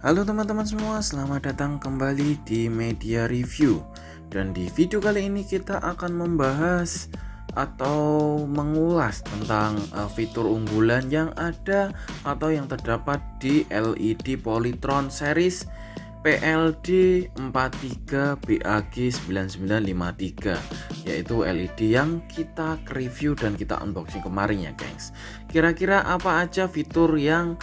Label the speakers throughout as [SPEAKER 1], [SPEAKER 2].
[SPEAKER 1] Halo teman-teman semua, selamat datang kembali di Media Review. Dan di video kali ini kita akan membahas atau mengulas tentang fitur unggulan yang ada atau yang terdapat di LED Polytron series PLD 43 BAG 9953, yaitu LED yang kita review dan kita unboxing kemarin ya gengs. Kira-kira apa aja fitur yang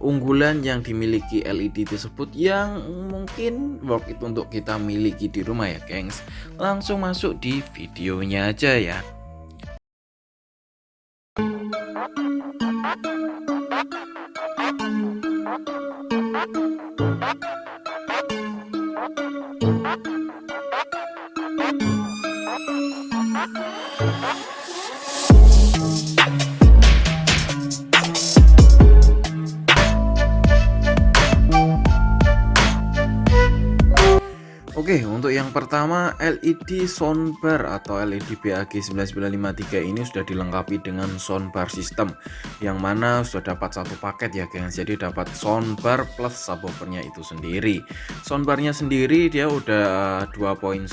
[SPEAKER 1] unggulan yang dimiliki LED tersebut yang mungkin worth it untuk kita miliki di rumah ya gengs. Langsung masuk di videonya aja ya. Oke, untuk yang pertama LED soundbar atau LED BAG 9953 ini sudah dilengkapi dengan soundbar system, yang mana sudah dapat satu paket ya gengs. Jadi dapat soundbar plus subwoofernya itu sendiri. Soundbarnya sendiri dia udah 2.1,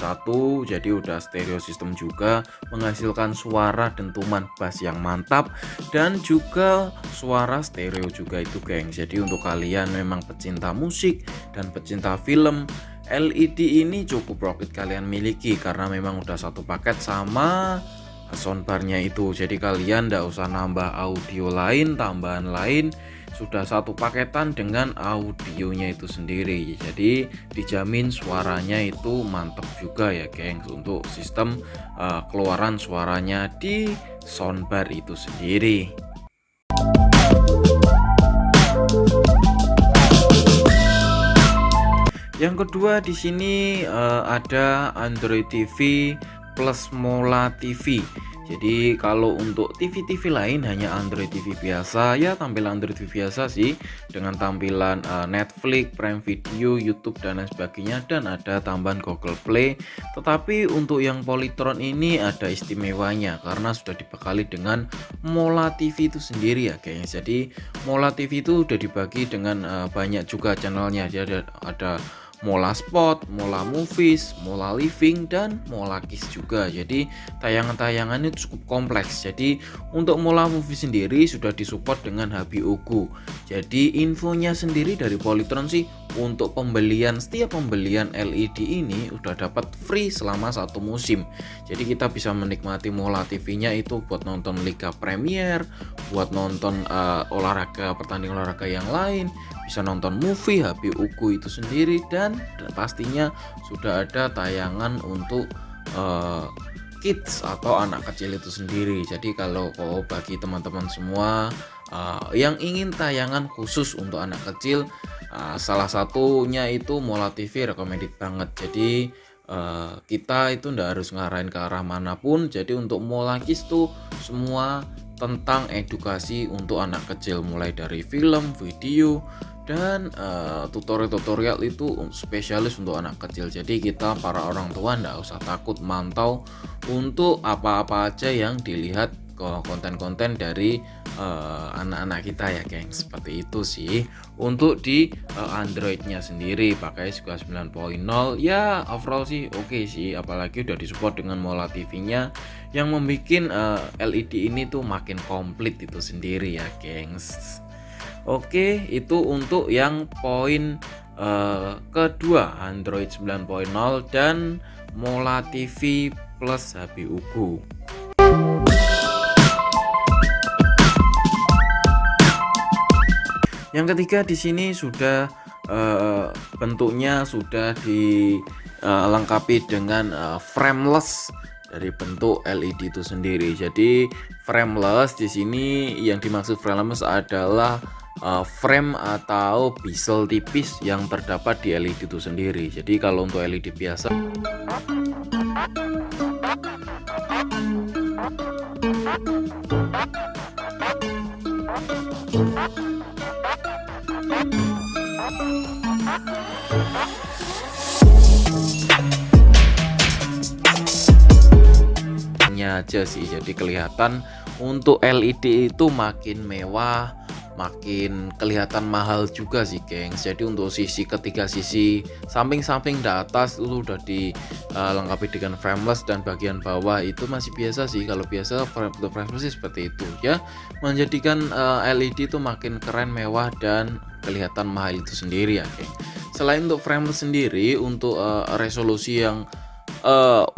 [SPEAKER 1] jadi udah stereo system juga, menghasilkan suara dentuman bass yang mantap dan juga suara stereo juga itu gengs. Jadi untuk kalian memang pecinta musik dan pecinta film, LED ini cukup worth it kalian miliki karena memang udah satu paket sama soundbarnya itu. Jadi kalian ndak usah nambah audio lain, tambahan lain, sudah satu paketan dengan audionya itu sendiri. Jadi dijamin suaranya itu mantap juga ya gengs untuk sistem keluaran suaranya di soundbar itu sendiri. Yang kedua di sini ada Android TV plus Mola TV. Jadi kalau untuk TV lain hanya Android TV biasa ya, tampilan Android TV biasa sih dengan tampilan Netflix, Prime Video, YouTube dan lain sebagainya, dan ada tambahan Google Play. Tetapi untuk yang Polytron ini ada istimewanya karena sudah dibekali dengan Mola TV itu sendiri ya guys. Jadi Mola TV itu udah dibagi dengan banyak juga channelnya. Jadi ada Mola Spot, Mola Movies, Mola Living, dan Mola Kiss juga. Jadi tayangan-tayangannya cukup kompleks. Jadi untuk Mola Movies sendiri sudah disupport dengan HBOGO. Jadi infonya sendiri dari Polytron sih, untuk setiap pembelian LED ini udah dapat free selama satu musim. Jadi kita bisa menikmati Mola TV-nya itu buat nonton Liga Premier, buat nonton pertandingan olahraga yang lain, bisa nonton movie HBOGO itu sendiri, dan pastinya sudah ada tayangan untuk kids atau anak kecil itu sendiri. Jadi kalau bagi teman-teman semua yang ingin tayangan khusus untuk anak kecil, salah satunya itu Mola TV recommended banget. Jadi kita itu ndak harus ngarahin ke arah manapun. Jadi untuk Mola Kids tuh semua tentang edukasi untuk anak kecil, mulai dari film, video, dan tutorial itu spesialis untuk anak kecil. Jadi kita para orang tua ndak usah takut mantau untuk apa-apa aja yang dilihat konten-konten dari anak-anak kita ya geng. Seperti itu sih untuk di Androidnya sendiri, pakai juga 9.0 ya, overall sih oke sih, apalagi udah disupport dengan Mola TV-nya yang membuat LED ini tuh makin komplit itu sendiri ya gengs. Oke, itu untuk yang poin kedua, Android 9.0 dan Mola TV plus HBOGO. Yang ketiga di sini sudah bentuknya sudah dilengkapi dengan frameless dari bentuk LED itu sendiri. Jadi frameless di sini yang dimaksud frameless adalah frame atau bezel tipis yang terdapat di LED itu sendiri. Jadi kalau untuk LED biasa aja sih, jadi kelihatan untuk LED itu makin mewah, makin kelihatan mahal juga sih gengs. Jadi untuk ketiga sisi samping-samping di atas itu udah dilengkapi dengan frameless, dan bagian bawah itu masih biasa sih. Kalau biasa untuk frameless sih seperti itu ya, menjadikan LED itu makin keren, mewah, dan kelihatan mahal itu sendiri ya geng. Selain untuk frameless sendiri, untuk resolusi yang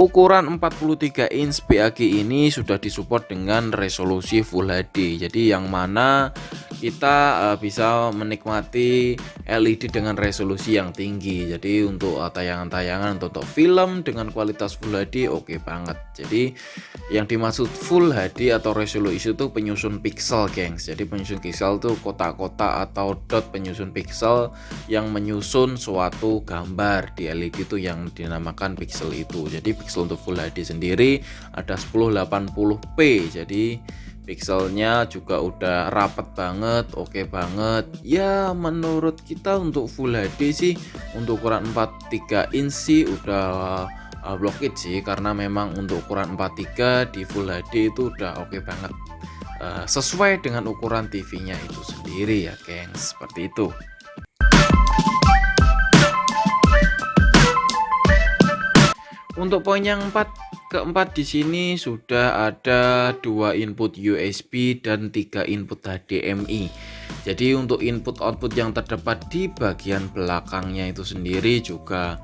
[SPEAKER 1] ukuran 43 inch BAG ini sudah disupport dengan resolusi Full HD. Jadi yang mana kita bisa menikmati LED dengan resolusi yang tinggi. Jadi untuk tayangan-tayangan untuk film dengan kualitas Full HD oke banget. Jadi yang dimaksud Full HD atau resolusi itu penyusun pixel gengs. Jadi penyusun pixel itu kotak-kotak atau dot penyusun pixel yang menyusun suatu gambar di LED itu yang dinamakan pixel itu. Jadi pixel untuk Full HD sendiri ada 1080p. Jadi pixelnya juga udah rapet banget, oke banget. Ya menurut kita untuk Full HD sih untuk ukuran 43 inch sih udah block it sih, karena memang untuk ukuran 43 di Full HD itu udah oke banget. Sesuai dengan ukuran TV-nya itu sendiri ya, gengs. Seperti itu. Untuk poin yang keempat di sini sudah ada 2 input USB dan 3 input HDMI. Jadi untuk input output yang terdapat di bagian belakangnya itu sendiri juga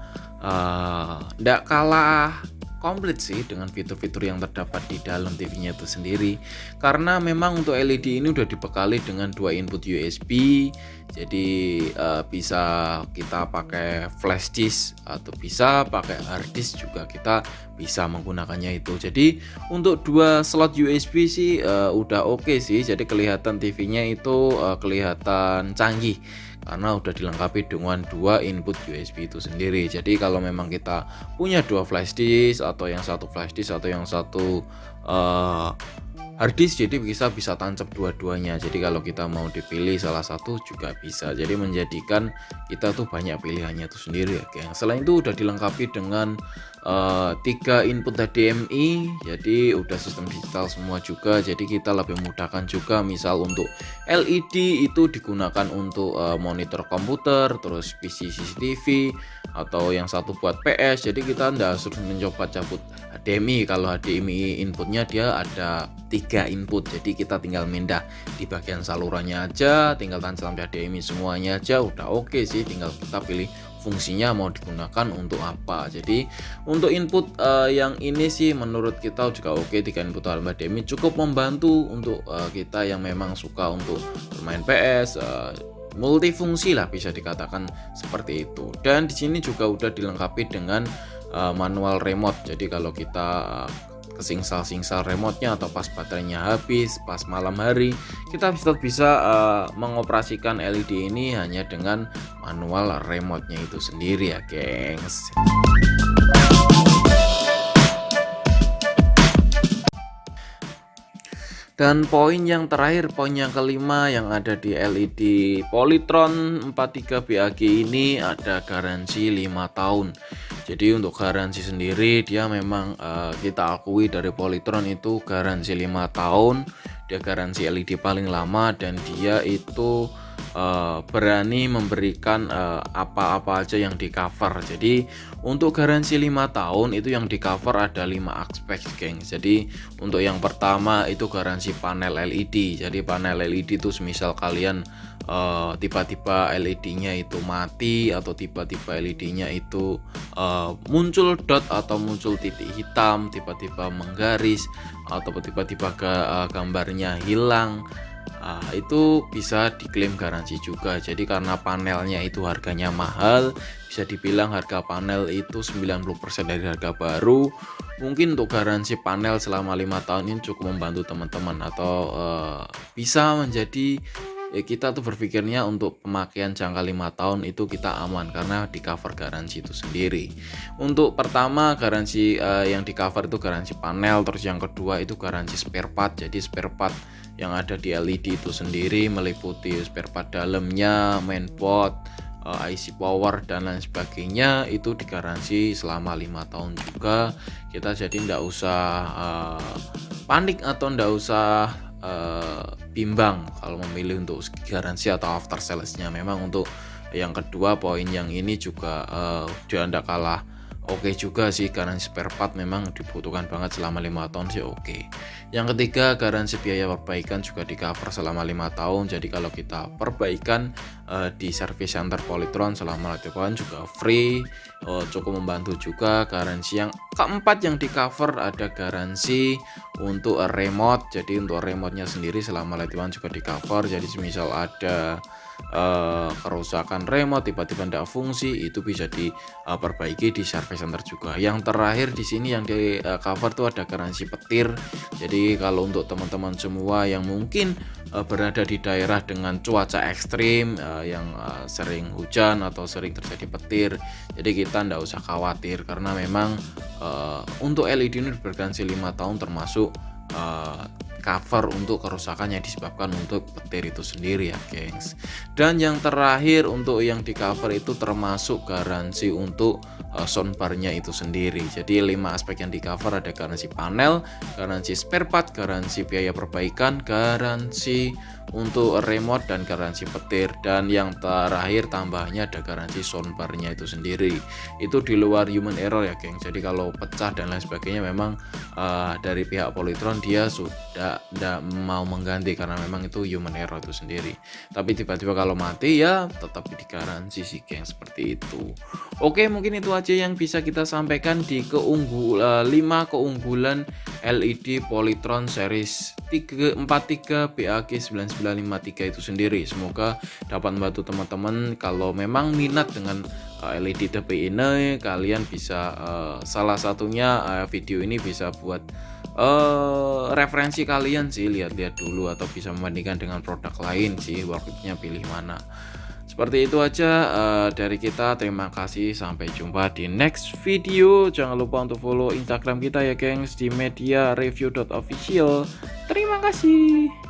[SPEAKER 1] tidak kalah komplit sih dengan fitur-fitur yang terdapat di dalam TV-nya itu sendiri, karena memang untuk LED ini udah dibekali dengan 2 input USB. Jadi bisa kita pakai flash disk atau bisa pakai hard disk juga, kita bisa menggunakannya itu. Jadi untuk 2 slot USB sih udah oke sih. Jadi kelihatan TV-nya itu kelihatan canggih karena udah dilengkapi dengan 2 input USB itu sendiri. Jadi kalau memang kita punya 2 flash disk atau yang satu flash disk atau yang satu hard disk, jadi bisa tancap dua-duanya. Jadi kalau kita mau dipilih salah satu juga bisa. Jadi menjadikan kita tuh banyak pilihannya itu sendiri ya geng. Selain itu udah dilengkapi dengan 3 input HDMI, jadi udah sistem digital semua juga. Jadi kita lebih memudahkan juga, misal untuk LED itu digunakan untuk monitor komputer, terus PC CCTV, atau yang satu buat PS. Jadi kita nggak harus mencoba cabut HDMI. Kalau HDMI inputnya dia ada 3 input, jadi kita tinggal mindah di bagian salurannya aja, tinggal tancap HDMI semuanya aja udah oke sih. Tinggal kita pilih fungsinya mau digunakan untuk apa. Jadi untuk input yang ini sih menurut kita juga oke. 3 input HDMI cukup membantu untuk kita yang memang suka untuk bermain PS, multifungsi lah bisa dikatakan seperti itu. Dan di sini juga udah dilengkapi dengan manual remote. Jadi kalau kita kesingsal-singsal remote-nya atau pas baterainya habis, pas malam hari, kita bisa mengoperasikan LED ini hanya dengan manual remote-nya itu sendiri ya, gengs. Dan poin yang terakhir, poin yang kelima yang ada di LED Polytron 43 BAG ini ada garansi 5 tahun. Jadi untuk garansi sendiri dia memang kita akui dari Polytron itu garansi 5 tahun. Dia garansi LED paling lama dan dia itu berani memberikan apa-apa aja yang di cover. Jadi untuk garansi 5 tahun itu yang di cover ada 5 aspek, geng. Jadi untuk yang pertama itu garansi panel LED. Jadi panel LED itu semisal kalian tiba-tiba LED-nya itu mati, atau tiba-tiba LED-nya itu muncul dot atau muncul titik hitam, tiba-tiba menggaris, atau tiba-tiba gambarnya hilang, itu bisa diklaim garansi juga. Jadi karena panelnya itu harganya mahal, bisa dibilang harga panel itu 90% dari harga baru. Mungkin untuk garansi panel selama 5 tahun ini cukup membantu teman-teman, atau bisa menjadi kita tuh berpikirnya untuk pemakaian jangka 5 tahun itu kita aman karena di cover garansi itu sendiri. Untuk pertama garansi yang di cover itu garansi panel, terus yang kedua itu garansi spare part. Jadi spare part yang ada di LED itu sendiri meliputi spare part dalamnya, mainboard, IC power dan lain sebagainya, itu digaransi selama 5 tahun juga. Kita jadi ndak usah panik atau ndak usah bimbang kalau memilih untuk garansi atau after sales-nya. Memang untuk yang kedua poin yang ini juga dia ndak kalah oke juga sih, garansi spare part memang dibutuhkan banget selama 5 tahun sih oke. Yang ketiga, garansi biaya perbaikan juga di cover selama 5 tahun. Jadi kalau kita perbaikan di service center Polytron selama 5 tahun juga free, cukup membantu juga. Garansi yang keempat yang di cover ada garansi untuk remote. Jadi untuk remote-nya sendiri selama 5 tahun juga di cover. Jadi misal ada kerusakan remote tiba-tiba tidak fungsi, itu bisa diperbaiki di service center juga. Yang terakhir di sini yang di cover tuh ada garansi petir. Jadi kalau untuk teman-teman semua yang mungkin berada di daerah dengan cuaca ekstrim yang sering hujan atau sering terjadi petir, jadi kita tidak usah khawatir karena memang untuk LED ini bergaransi 5 tahun termasuk cover untuk kerusakan yang disebabkan untuk petir itu sendiri ya gengs. Dan yang terakhir untuk yang di cover itu termasuk garansi untuk soundbarnya itu sendiri. Jadi 5 aspek yang di cover ada garansi panel, garansi spare part, garansi biaya perbaikan, garansi untuk remote, dan garansi petir. Dan yang terakhir tambahnya ada garansi soundbarnya itu sendiri. Itu di luar human error ya geng. Jadi kalau pecah dan lain sebagainya memang dari pihak Polytron dia sudah tidak mau mengganti karena memang itu human error itu sendiri. Tapi tiba-tiba kalau mati ya tetap digaransi sih geng, seperti itu. Oke, mungkin itu aja yang bisa kita sampaikan di 5 keunggulan LED Polytron series 43 BAG 9953 itu sendiri. Semoga dapat membantu teman-teman. Kalau memang minat dengan LED DP ini, kalian bisa salah satunya video ini bisa buat referensi kalian sih, lihat-lihat dulu atau bisa membandingkan dengan produk lain sih, worknya pilih mana. Seperti itu aja dari kita. Terima kasih, sampai jumpa di next video. Jangan lupa untuk follow Instagram kita ya gengs di mediareview.official. Terima kasih.